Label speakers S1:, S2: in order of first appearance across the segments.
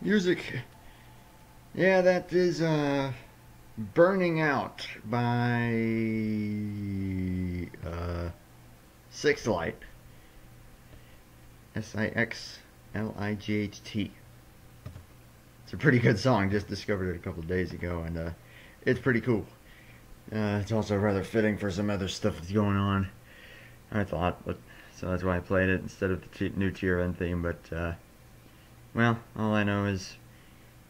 S1: Music. Yeah, that is Burning Out by Sixlight. Sixlight. It's a pretty good song. Just discovered it a couple days ago, and it's pretty cool. It's also rather fitting for some other stuff that's going on, I thought, but so that's why I played it instead of the new TRN theme. But well, all I know is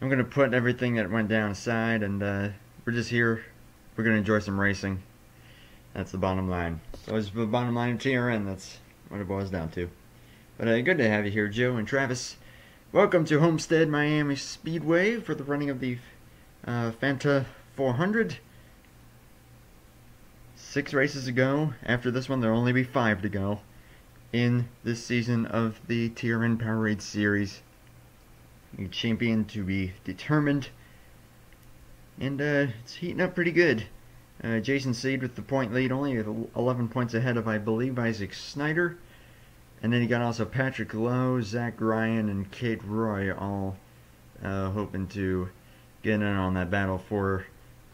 S1: I'm gonna put everything that went down aside, and we're just here. We're gonna enjoy some racing. That's the bottom line. So it's the bottom line of TRN. That's what it boils down to. But good to have you here, Joe and Travis. Welcome to Homestead-Miami Speedway for the running of the Fanta 400. 6 races to go. After this one, there'll only be 5 to go in this season of the TRN PowerAde series. A champion to be determined, and it's heating up pretty good. Jason Seed with the point lead, only 11 points ahead of, I believe, Isaac Snyder. And then you got also Patrick Lowe, Zach Ryan, and Kate Roy, all hoping to get in on that battle for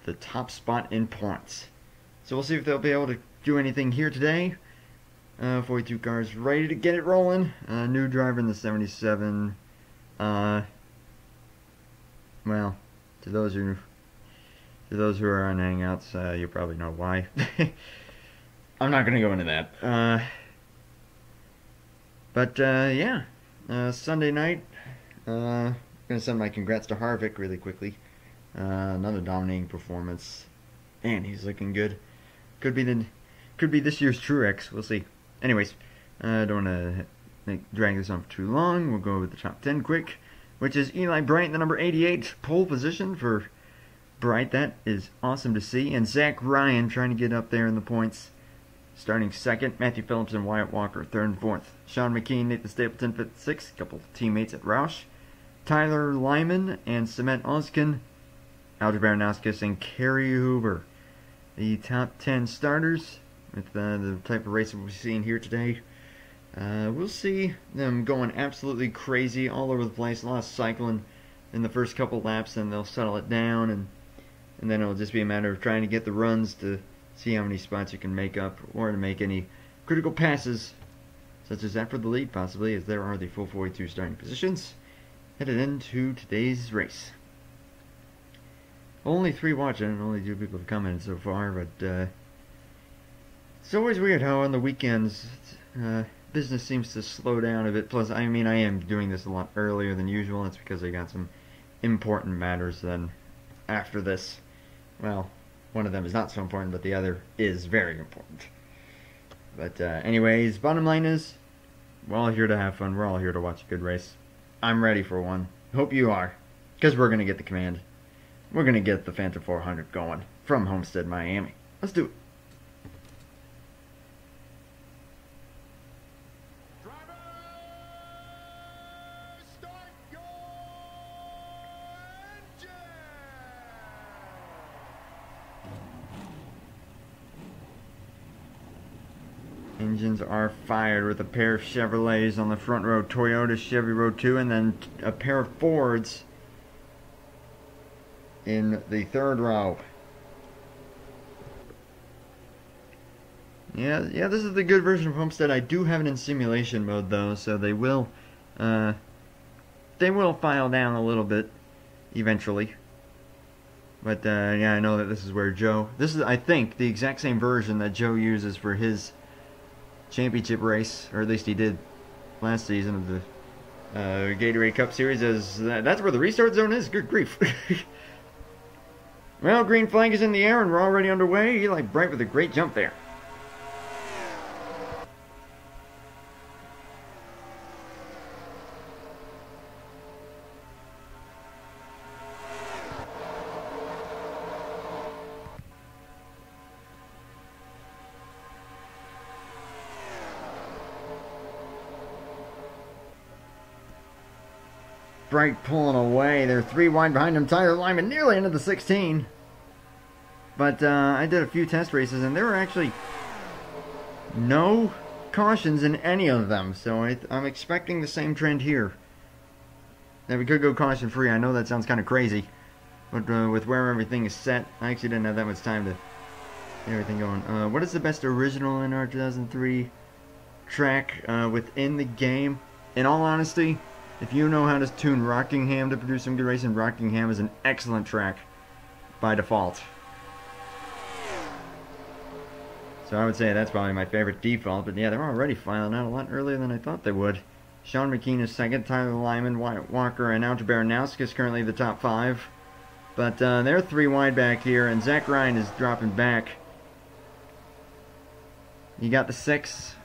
S1: the top spot in points. So we'll see if they'll be able to do anything here today. 42 cars ready to get it rolling. New driver in the 77. Well, to those who are on Hangouts, you probably know why. I'm not gonna go into that. Yeah, Sunday night. Gonna send my congrats to Harvick really quickly. Another dominating performance, and he's looking good. Could be this year's Truex. We'll see. Anyways, I don't want to drag this on for too long. We'll go over the top 10 quick, which is Eli Bright, the number 88 pole position for Bright. That is awesome to see. And Zach Ryan trying to get up there in the points, starting second. Matthew Phillips and Wyatt Walker third and fourth. Sean McKean, Nathan Stapleton fifth, sixth. Couple teammates at Roush. Tyler Lyman and Cement Oskin, Alger Baranowskis, and Kerry Hoover. The top 10 starters with the type of race that we're seeing here today. We'll see them going absolutely crazy all over the place. A lot of cycling in the first couple laps, and they'll settle it down, and then it'll just be a matter of trying to get the runs to see how many spots you can make up, or to make any critical passes, such as that for the lead possibly, as there are the full 42 starting positions headed into today's race. Only 3 watching, and only 2 people have commented so far, but it's always weird how on the weekends business seems to slow down a bit. Plus, I mean, I am doing this a lot earlier than usual. That's because I got some important matters then after this. Well, one of them is not so important, but the other is very important. But anyways, bottom line is, we're all here to have fun. We're all here to watch a good race. I'm ready for one. Hope you are, because we're going to get the command. We're going to get the Fanta 400 going from Homestead-Miami. Let's do it. Engines are fired with a pair of Chevrolets on the front row, Toyota, Chevy row 2, and then a pair of Fords in the third row. Yeah, this is the good version of Homestead. I do have it in simulation mode though, so they will file down a little bit eventually. But yeah, I know that this is where this is, I think, the exact same version that Joe uses for his championship race, or at least he did last season of the Gatorade Cup Series. That's where the restart zone is. Good grief. Well, green flag is in the air and we're already underway. Eli Bright with a great jump there. Bright pulling away. They're 3 wide behind him. Tyler Lyman nearly into the 16. But I did a few test races, and there were actually no cautions in any of them. So I'm expecting the same trend here. Now we could go caution free. I know that sounds kind of crazy, but with where everything is set, I actually didn't have that much time to get everything going. What is the best original in our 2003 track within the game? In all honesty, if you know how to tune Rockingham to produce some good racing, Rockingham is an excellent track by default. So I would say that's probably my favorite default, but yeah, they're already filing out a lot earlier than I thought they would. Sean McKean is second, Tyler Lyman, Wyatt Walker, and Alger Baranowski currently the top 5. But they're 3 wide back here, and Zach Ryan is dropping back. You got the 6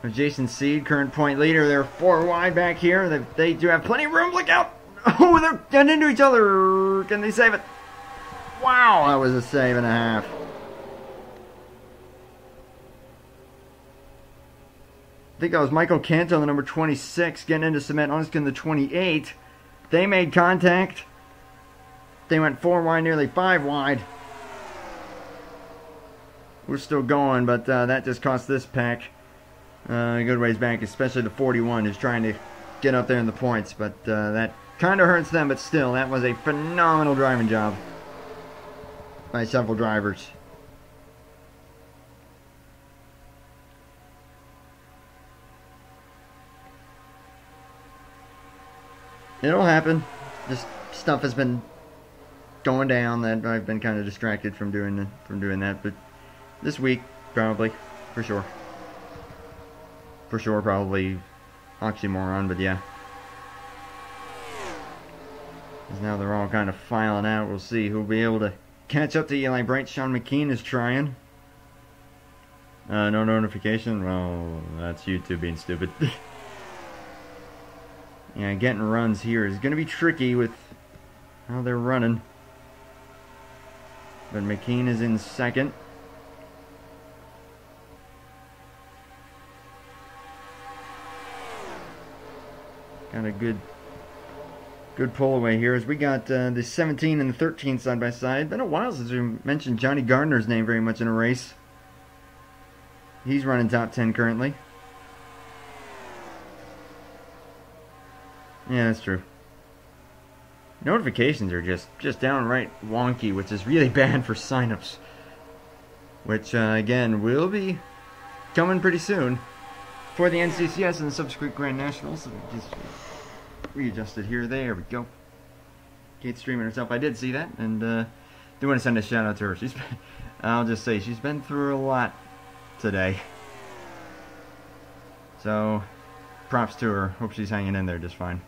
S1: of Jason Seed, current point leader. They're 4 wide back here. They do have plenty of room. Look out! Oh, they're getting into each other. Can they save it? Wow, that was a save and a half. I think that was Michael Canto, the number 26, getting into Cement Onskin, the 28. They made contact. They went 4 wide, nearly 5 wide. We're still going, but that just cost this pack a good ways back, especially the 41 who's trying to get up there in the points. But that kind of hurts them, but still, that was a phenomenal driving job by several drivers. It'll happen. This stuff has been going down that I've been kind of distracted from doing that, but this week probably, for sure, probably oxymoron, but yeah. Because now they're all kind of filing out. We'll see who'll be able to catch up to Eli Bright. Sean McKean is trying. No notification. Well, that's YouTube being stupid. Yeah, getting runs here is going to be tricky with how they're running. But McKean is in second. Got a good pull away here as we got the 17 and the 13 side by side. Been a while since we mentioned Johnny Gardner's name very much in a race. He's running top 10 currently. Yeah, that's true. Notifications are just downright wonky, which is really bad for signups. Which, again, will be coming pretty soon for the NCCS and the subsequent Grand Nationals. So we just readjusted here. There we go. Kate's streaming herself. I did see that, and do want to send a shout out to her. I'll just say she's been through a lot today. So, props to her. Hope she's hanging in there just fine.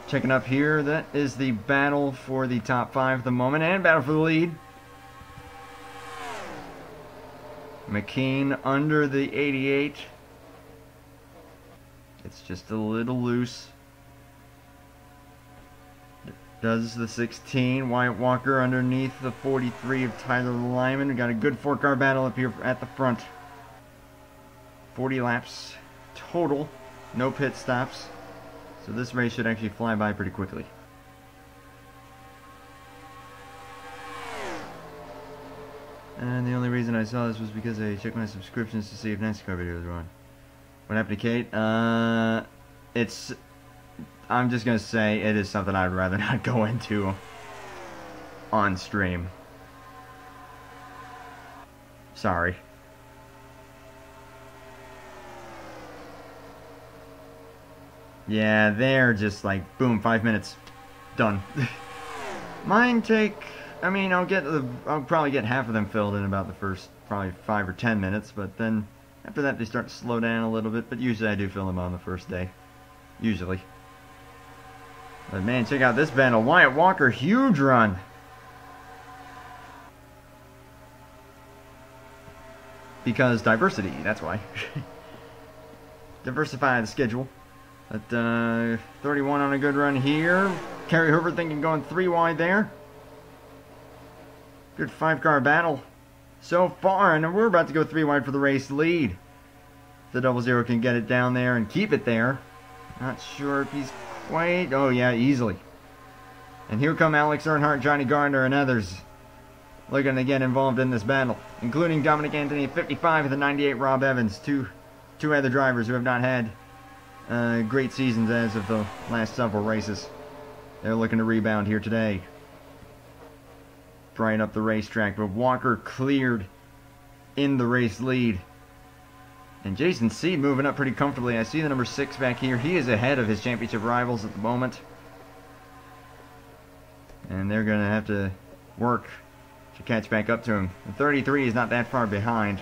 S1: Checking up here, that is the battle for the top 5 at the moment, and battle for the lead. McKean under the 88. It's just a little loose. Does the 16. Wyatt Walker underneath the 43 of Tyler Lyman. We got a good 4-car battle up here at the front. 40 laps total. No pit stops. So this race should actually fly by pretty quickly. And the only reason I saw this was because I checked my subscriptions to see if NASCAR videos were on. What happened to Kate? I'm just going to say it is something I'd rather not go into on stream. Sorry. Yeah, they're just like, boom, 5 minutes. Done. Mine take, I mean, I'll probably get half of them filled in about the first probably 5 or 10 minutes, but then after that they start to slow down a little bit, but usually I do fill them on the first day. Usually. But man, check out this battle. Wyatt Walker, huge run. Because diversity, that's why. Diversify the schedule. But 31 on a good run here. Kerry Herbert thinking going 3 wide there. Good 5-car battle so far, and we're about to go 3 wide for the race lead. The 00 can get it down there and keep it there. Not sure if he's quite... Oh yeah, easily. And here come Alex Earnhardt, Johnny Gardner, and others looking to get involved in this battle, including Dominic Anthony at 55 and the 98 Rob Evans, two other drivers who have not had great seasons as of the last several races. They're looking to rebound here today. Brighten up the racetrack, but Walker cleared in the race lead. And Jason Seed moving up pretty comfortably. I see the number 6 back here. He is ahead of his championship rivals at the moment. And they're going to have to work to catch back up to him. The 33 is not that far behind.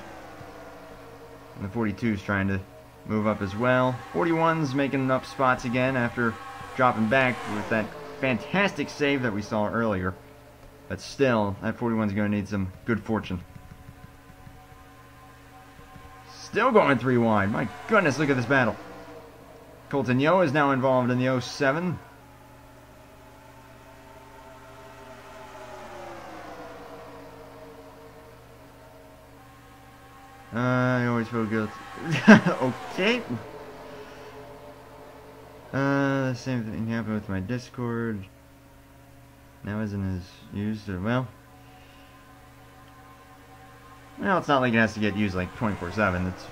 S1: And the 42 is trying to move up as well. 41's making up spots again after dropping back with that fantastic save that we saw earlier. But still, that 41's going to need some good fortune. Still going 3 wide. My goodness, look at this battle. Colton Yo is now involved in the 07. I always feel good. Okay. The same thing happened with my Discord. Now isn't as used. Well, it's not like it has to get used like 24/7. It's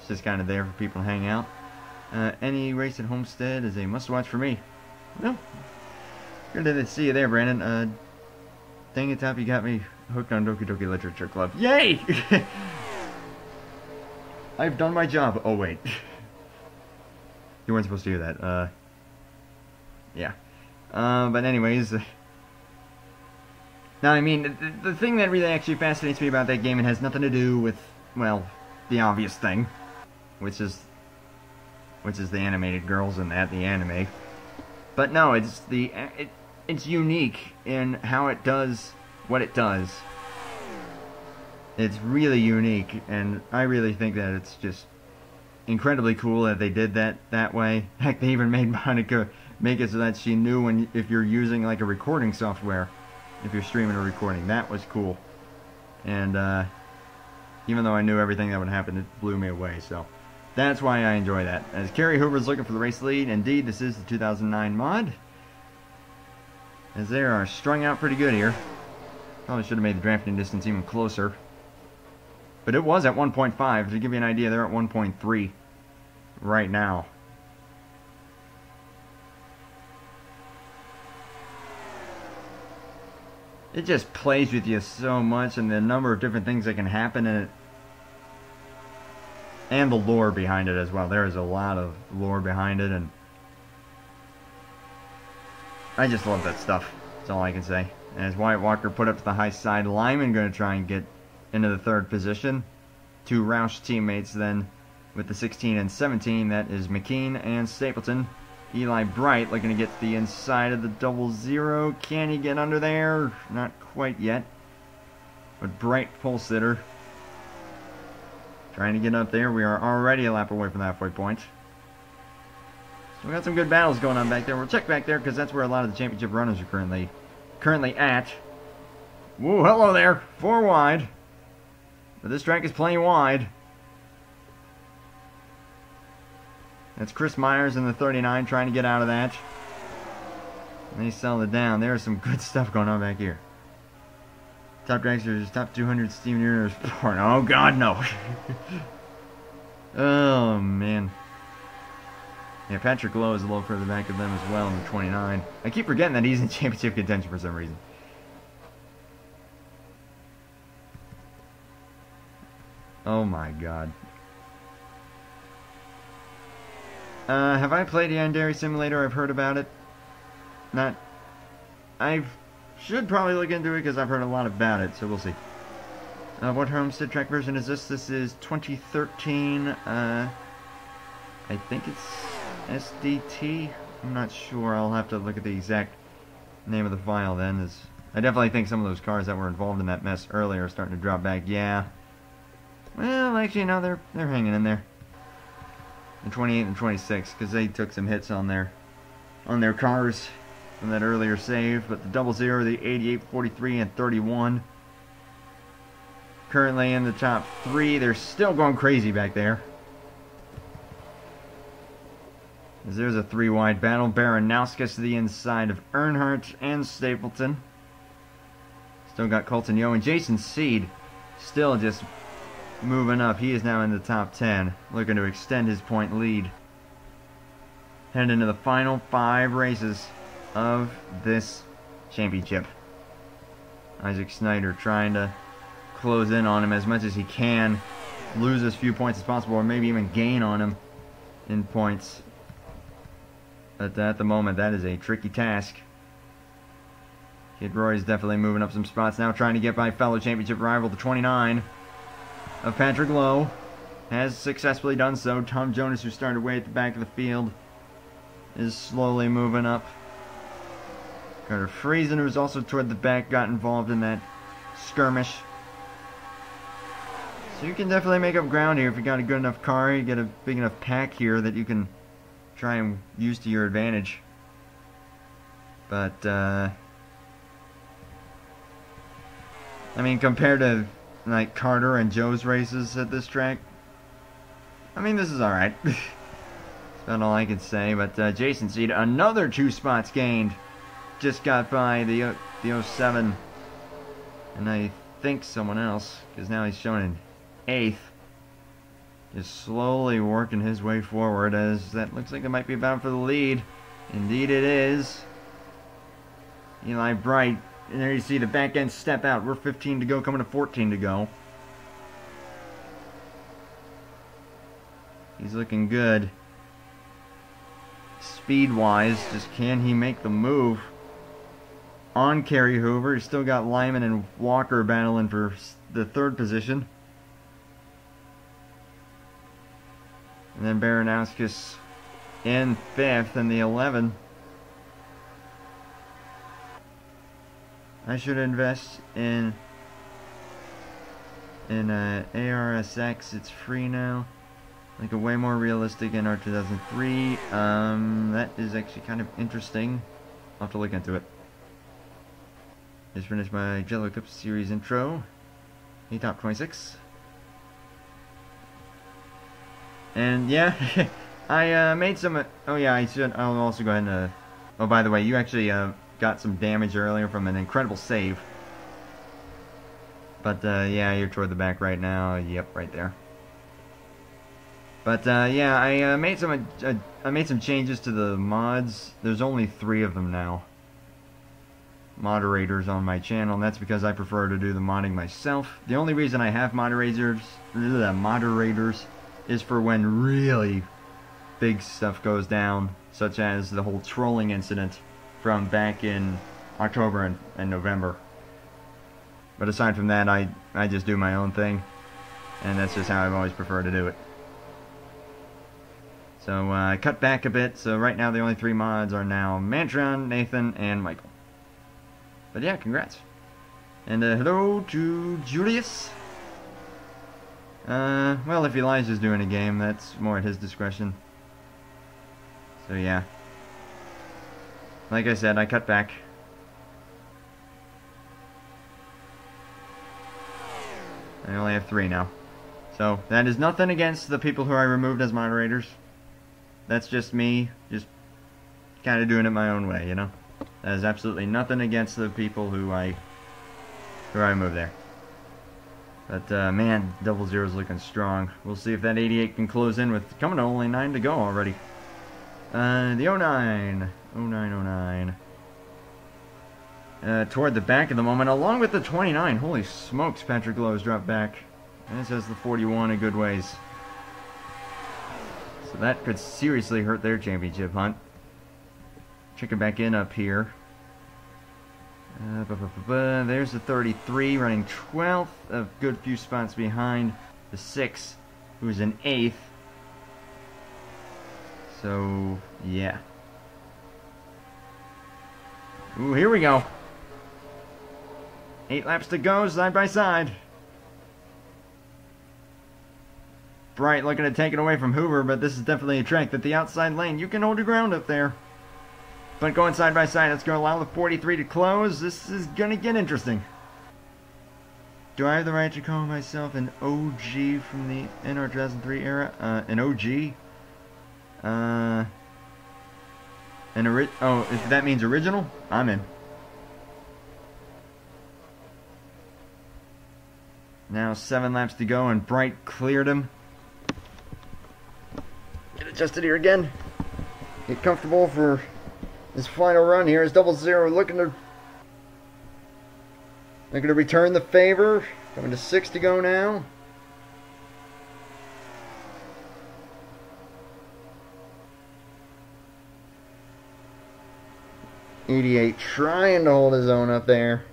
S1: just kind of there for people to hang out. Any race at Homestead is a must-watch for me. Well, good to see you there, Brandon. Dang it, Top, you got me hooked on Doki Doki Literature Club. Yay! I've done my job. Oh, wait. You weren't supposed to hear that. Yeah. But anyways... Now, I mean, the thing that really actually fascinates me about that game, it has nothing to do with, well, the obvious thing, which is the animated girls in that, the anime. But no, it's it's unique in how it does what it does. It's really unique, and I really think that it's just incredibly cool that they did that way. Heck, they even made Monica make it so that she knew if you're using like a recording software. If you're streaming or recording. That was cool. And even though I knew everything that would happen, it blew me away. So that's why I enjoy that. As Kerry Hoover's looking for the race lead, indeed this is the 2009 mod. As they are strung out pretty good here. Probably should have made the drafting distance even closer. But it was at 1.5. To give you an idea, they're at 1.3 right now. It just plays with you so much, and the number of different things that can happen in it. And the lore behind it as well. There is a lot of lore behind it, and I just love that stuff. That's all I can say. And as Wyatt Walker put up to the high side, Lyman going to try and get into the 3rd position. 2 Roush teammates then with the 16 and 17. That is McKean and Stapleton. Eli Bright looking to get to the inside of the 00. Can he get under there? Not quite yet. But Bright pole sitter. Trying to get up there. We are already a lap away from the halfway point. So we got some good battles going on back there. We'll check back there because that's where a lot of the championship runners are currently at. Whoa, hello there. 4 wide. But this track is plenty wide. That's Chris Myers in the 39 trying to get out of that. And they settle it down. There's some good stuff going on back here. Top dragsters, top 200 Steven Universe porn. Oh god, no. Oh man. Yeah, Patrick Lowe is a little further back of them as well in the 29. I keep forgetting that he's in championship contention for some reason. Oh my god. Have I played Yandere Simulator? I've heard about it. Not... I should probably look into it because I've heard a lot about it, so we'll see. What Homestead track version is this? This is 2013, I think it's SDT? I'm not sure. I'll have to look at the exact name of the file then. I definitely think some of those cars that were involved in that mess earlier are starting to drop back. Yeah. Well, actually, no, they're hanging in there. The 28 and 26, because they took some hits on their cars from that earlier save. But the 00, the 88, 43, and 31 currently in the top 3. They're still going crazy back there. As there's a 3 wide battle. Baranowskis to the inside of Earnhardt and Stapleton. Still got Colton Yo and Jason Seed still just moving up. He is now in the top 10, looking to extend his point lead. heading into the final 5 races of this championship. Isaac Snyder trying to close in on him as much as he can, lose as few points as possible, or maybe even gain on him in points. But at the moment, that is a tricky task. Kid Roy's definitely moving up some spots now, trying to get by fellow championship rival, the 29 of Patrick Lowe. Has successfully done so. Tom Jonas, who started way at the back of the field, is slowly moving up. Carter Friesen, who's also toward the back, got involved in that skirmish. So you can definitely make up ground here if you got a good enough car. You get a big enough pack here that you can try and use to your advantage. But, I mean, compared to, like, Carter and Joe's races at this track, I mean, this is alright. That's about all I can say. But Jason Seed, another 2 spots gained. Just got by the 07. And I think someone else, because now he's showing an 8th. Just slowly working his way forward, as that looks like it might be bound for the lead. Indeed it is. Eli Bright. And there you see the back end step out. We're 15 to go, coming to 14 to go. He's looking good. Speed-wise, just can he make the move on Kerry Hoover? He's still got Lyman and Walker battling for the 3rd position. And then Baranowskis in 5th and the 11. I should invest in ARSX. It's free now. Like a way more realistic NR 2003. That is actually kind of interesting. I'll have to look into it. Just finished my Jello Cup Series intro. Top 26. And yeah, I made some. Oh yeah, I'll also go ahead and. Oh, by the way, you actually got some damage earlier from an incredible save. But yeah, you're toward the back right now. Yep, right there. But yeah, I made some changes to the mods. There's only 3 of them now. Moderators on my channel, and that's because I prefer to do the modding myself. The only reason I have moderators is for when really big stuff goes down, such as the whole trolling incident from back in October and November. But aside from that, I just do my own thing, and that's just how I've always preferred to do it. So I cut back a bit, so right now the only 3 mods are now Mantron, Nathan, and Michael. But yeah, congrats. And hello to Julius. Well, if Elijah's doing a game, that's more at his discretion. So yeah. Like I said, I cut back. I only have 3 now. So, that is nothing against the people who I removed as moderators. That's just me, just kind of doing it my own way, you know? That is absolutely nothing against the people who I moved there. But, man, 00's looking strong. We'll see if that 88 can close in with coming to only 9 to go already. The 09. Toward the back at the moment, along with the 29. Holy smokes, Patrick Lowe's dropped back. This has the 41 in good ways. So that could seriously hurt their championship hunt. Checking back in up here. There's the 33 running 12th, a good few spots behind the 6, who's in 8th. So, yeah. Ooh, here we go. 8 laps to go, side by side. Bright looking to take it away from Hoover, but this is definitely a track that the outside lane, you can hold your ground up there. But going side by side, it's going to allow the 43 to close. This is going to get interesting. Do I have the right to call myself an OG from the NR 2003 era? An OG? Oh, if that means original, I'm in. Now 7 laps to go, and Bright cleared him. Get adjusted here again. get comfortable for this final run here. Is 00 looking to return the favor. Coming to 6 to go now. '88 trying to hold his own up there.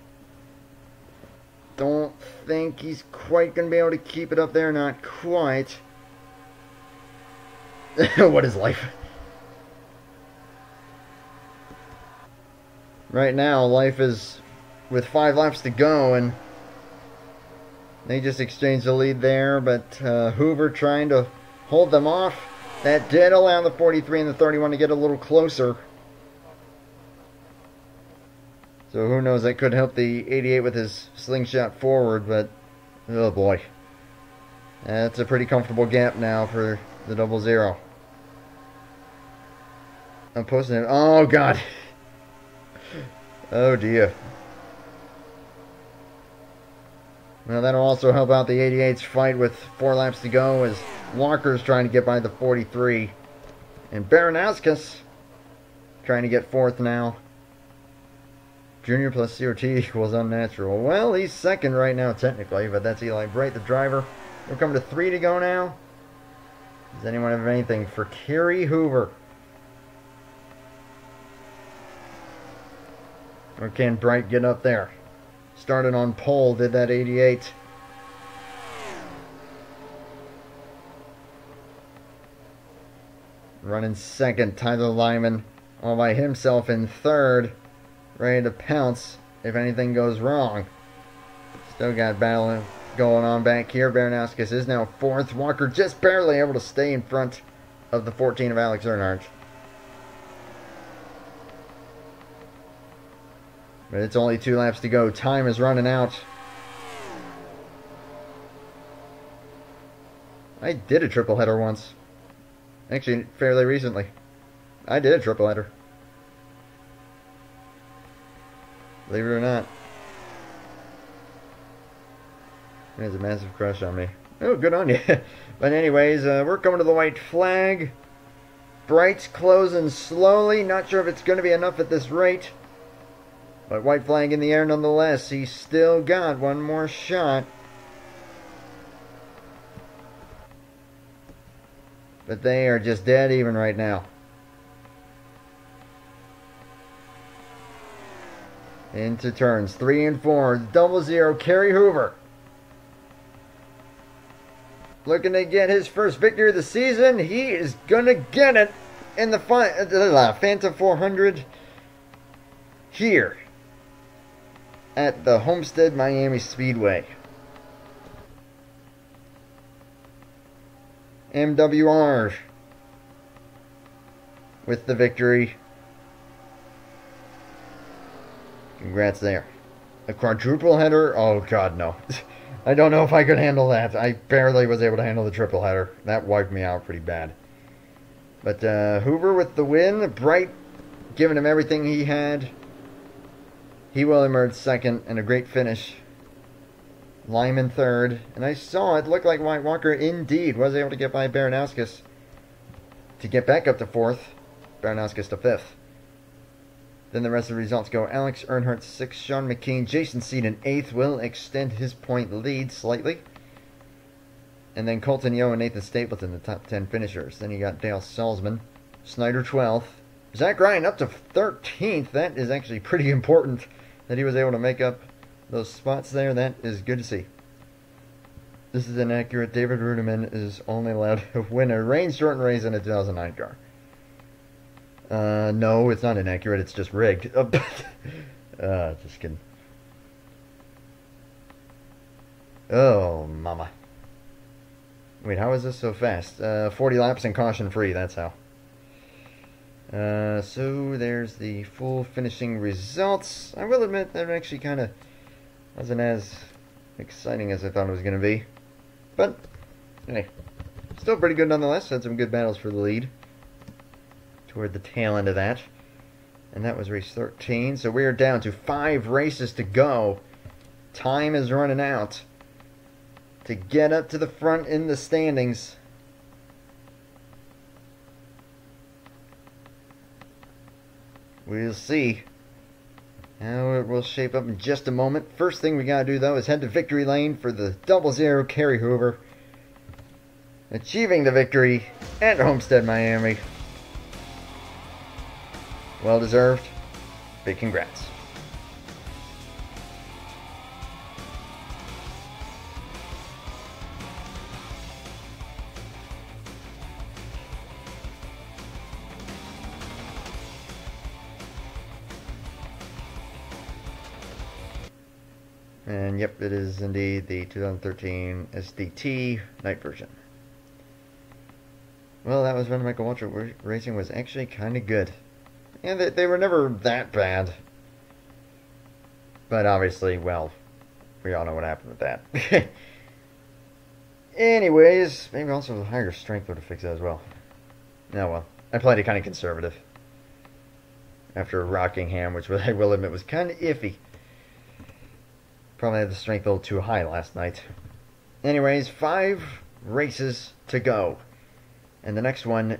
S1: Don't think he's quite going to be able to keep it up there. Not quite. What is life? Right now, life is with 5 laps to go, and they just exchanged the lead there, but Hoover trying to hold them off. That did allow the 43 and the 31 to get a little closer. So who knows, that could help the 88 with his slingshot forward, but oh boy. That's a pretty comfortable gap now for the 00. I'm posting it. Oh god. Oh dear. Well, that'll also help out the 88's fight with 4 laps to go as Walker's trying to get by the 43. And Baranowskis trying to get 4th now. Junior plus CRT equals unnatural. Well, he's 2nd right now technically, but that's Eli Bright, the driver. We're coming to 3 to go now. Does anyone have anything for Kerry Hoover? Or can Bright get up there? Started on pole, did that 88. Running 2nd, Tyler Lyman all by himself in 3rd. Ready to pounce if anything goes wrong. Still got battle going on back here. Baranowskis is now 4th. Walker just barely able to stay in front of the 14 of Alex Earnhardt. But it's only 2 laps to go. Time is running out. I did a triple header once. Actually, fairly recently. I did a triple header. Believe it or not. He has a massive crush on me. Oh, good on you. But anyways, we're coming to the white flag. Bright's closing slowly. Not sure if it's going to be enough at this rate. But white flag in the air nonetheless. He's still got one more shot. But they are just dead even right now. Into turns 3 and 4. 00 Kerry Hoover. Looking to get his first victory of the season. He is going to get it in the Fanta 400 here at the Homestead-Miami Speedway. MWR with the victory. Congrats there. A quadruple header? Oh god, no. I don't know if I could handle that. I barely was able to handle the triple header. That wiped me out pretty bad. But Hoover with the win. Bright giving him everything he had. He will emerge 2nd and a great finish. Lyman 3rd. And I saw it looked like White Walker indeed was able to get by Baranowskis to get back up to 4th. Baranowskis to 5th. Then the rest of the results go. Alex Earnhardt 6th. Sean McKean, Jason Seaton 8th will extend his point lead slightly. And then Colton Yeo and Nathan Stapleton, the top 10 finishers. Then you got Dale Salzman, Snyder 12th. Zach Ryan up to 13th. That is actually pretty important that he was able to make up those spots there. That is good to see. This is inaccurate. David Rudiman is only allowed to win a rain-shortened race in a 2009 car. No, it's not inaccurate. It's just rigged. Just kidding. Oh, mama. Wait, how is this so fast? 40 laps and caution-free, that's how. So there's the full finishing results. I will admit that actually kind of wasn't as exciting as I thought it was going to be. But, hey, still pretty good nonetheless. Had some good battles for the lead toward the tail end of that. And that was race 13. So we are down to 5 races to go. Time is running out to get up to the front in the standings. we'll see how it will shape up in just a moment. First thing we gotta do, though, is head to victory lane for the 0-0 Kerry Hoover, achieving the victory at Homestead-Miami. Well deserved. Big congrats. And yep, it is indeed the 2013 SDT night version. Well, that was when Michael Waltrip Racing was actually kind of good. And they were never that bad. But obviously, well, we all know what happened with that. Anyways, maybe also the higher strength would have fixed that as well. Oh well, I played it kind of conservative. After Rockingham, which I will admit was kind of iffy. Probably had the strength a little too high last night. Anyways, 5 races to go. And the next one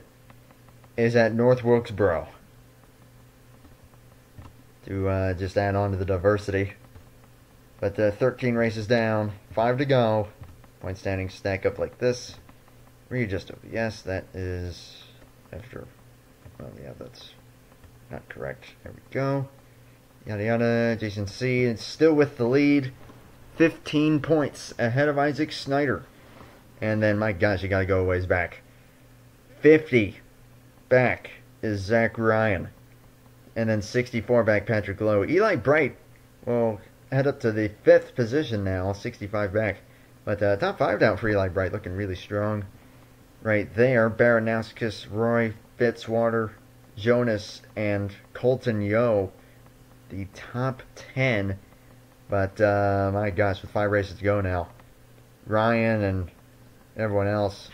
S1: is at North Wilkesboro. To just add on to the diversity. But 13 races down, 5 to go. Point standings stack up like this. Readjust OBS, that is after... Well, yeah, that's not correct. There we go. Yada yada, Jason C. is still with the lead. 15 points ahead of Isaac Snyder. And then, my gosh, you gotta go a ways back. 50 back is Zach Ryan. And then 64 back, Patrick Lowe. Eli Bright will head up to the 5th position now, 65 back. But top 5 down for Eli Bright, looking really strong. Right there, Baranowskis, Roy, Fitzwater, Jonas, and Colton Yo. The top 10, but my gosh, with 5 races to go now, Ryan and everyone else,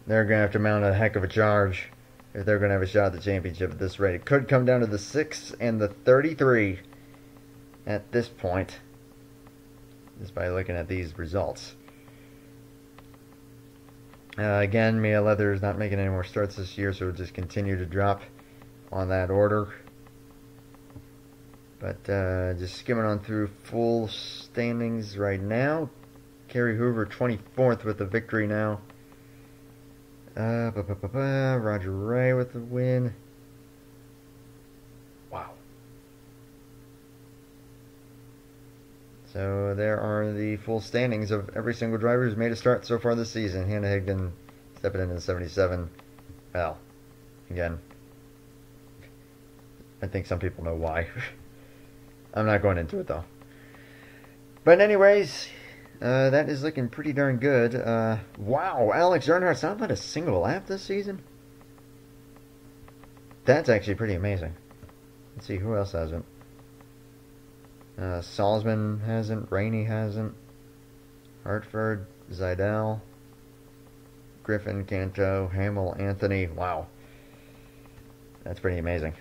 S1: they're going to have to mount a heck of a charge if they're going to have a shot at the championship at this rate. It could come down to the 6 and the 33 at this point, just by looking at these results. Again, Mia Leather is not making any more starts this year, so we'll just continue to drop on that order. But just skimming on through full standings right now. Kerry Hoover 24th with the victory now. Roger Ray with the win. Wow. So there are the full standings of every single driver who's made a start so far this season. Hannah Higdon stepping into the 77. Well, again, I think some people know why. I'm not going into it, though. But anyways, that is looking pretty darn good. Wow, Alex Earnhardt's not led a single lap this season? That's actually pretty amazing. Let's see, who else hasn't? Salzman hasn't. Rainey hasn't. Hartford, Zidell, Griffin, Canto, Hamill, Anthony. Wow. That's pretty amazing.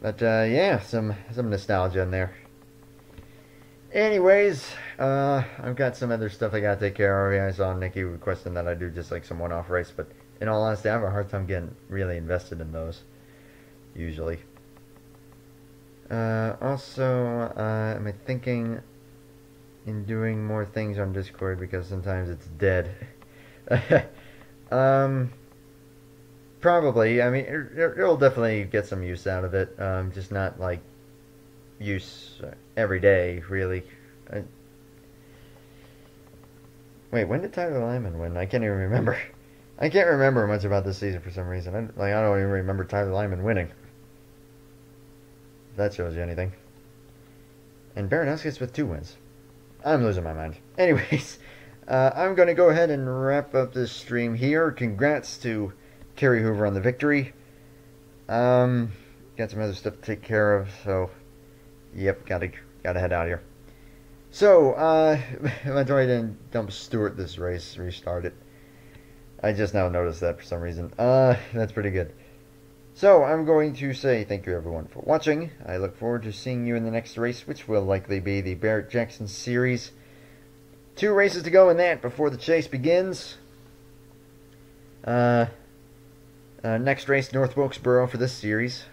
S1: But yeah, some nostalgia in there. Anyways, I've got some other stuff I gotta take care of. Yeah, I saw Nikki requesting that I do just like some one-off race, but in all honesty, I have a hard time getting really invested in those, usually. Also, am I thinking in doing more things on Discord because sometimes it's dead? Probably. I mean, it'll definitely get some use out of it. Just not like use every day, really. Wait, when did Tyler Lyman win? I can't even remember. I can't remember much about this season for some reason. I don't even remember Tyler Lyman winning. If that shows you anything. And Baranowskis with 2 wins. I'm losing my mind. Anyways, I'm going to go ahead and wrap up this stream here. Congrats to Kerry Hoover on the victory. Got some other stuff to take care of, so yep, gotta head out here. So, Montoya didn't dump Stewart this race, restart it. I just now noticed that for some reason. That's pretty good. So, I'm going to say thank you everyone for watching. I look forward to seeing you in the next race, which will likely be the Barrett Jackson Series. 2 races to go in that before the chase begins. Next race, North Wilkesboro for this series.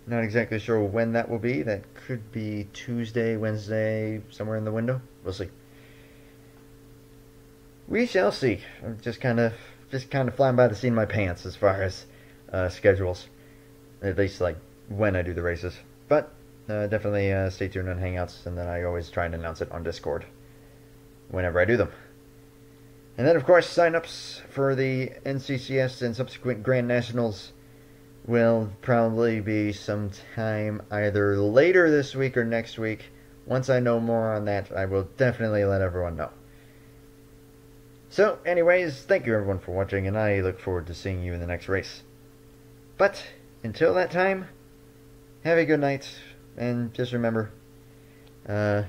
S1: Not exactly sure when that will be. That could be Tuesday, Wednesday, somewhere in the window. We'll see. We shall see. I'm just kind of flying by the seat of my pants as far as schedules. At least like when I do the races. But definitely stay tuned on Hangouts, and then I always try and announce it on Discord whenever I do them. And then, of course, sign-ups for the NCCS and subsequent Grand Nationals will probably be sometime either later this week or next week. Once I know more on that, I will definitely let everyone know. So, anyways, thank you everyone for watching, and I look forward to seeing you in the next race. But, until that time, have a good night, and just remember, we're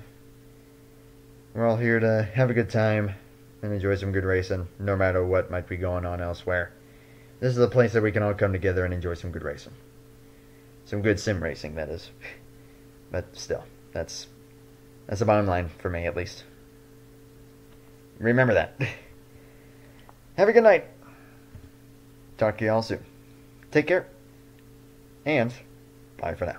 S1: all here to have a good time and enjoy some good racing, no matter what might be going on elsewhere. This is a place that we can all come together and enjoy some good racing. Some good sim racing, that is. But still, that's the bottom line for me, at least. Remember that. Have a good night. Talk to you all soon. Take care. And bye for now.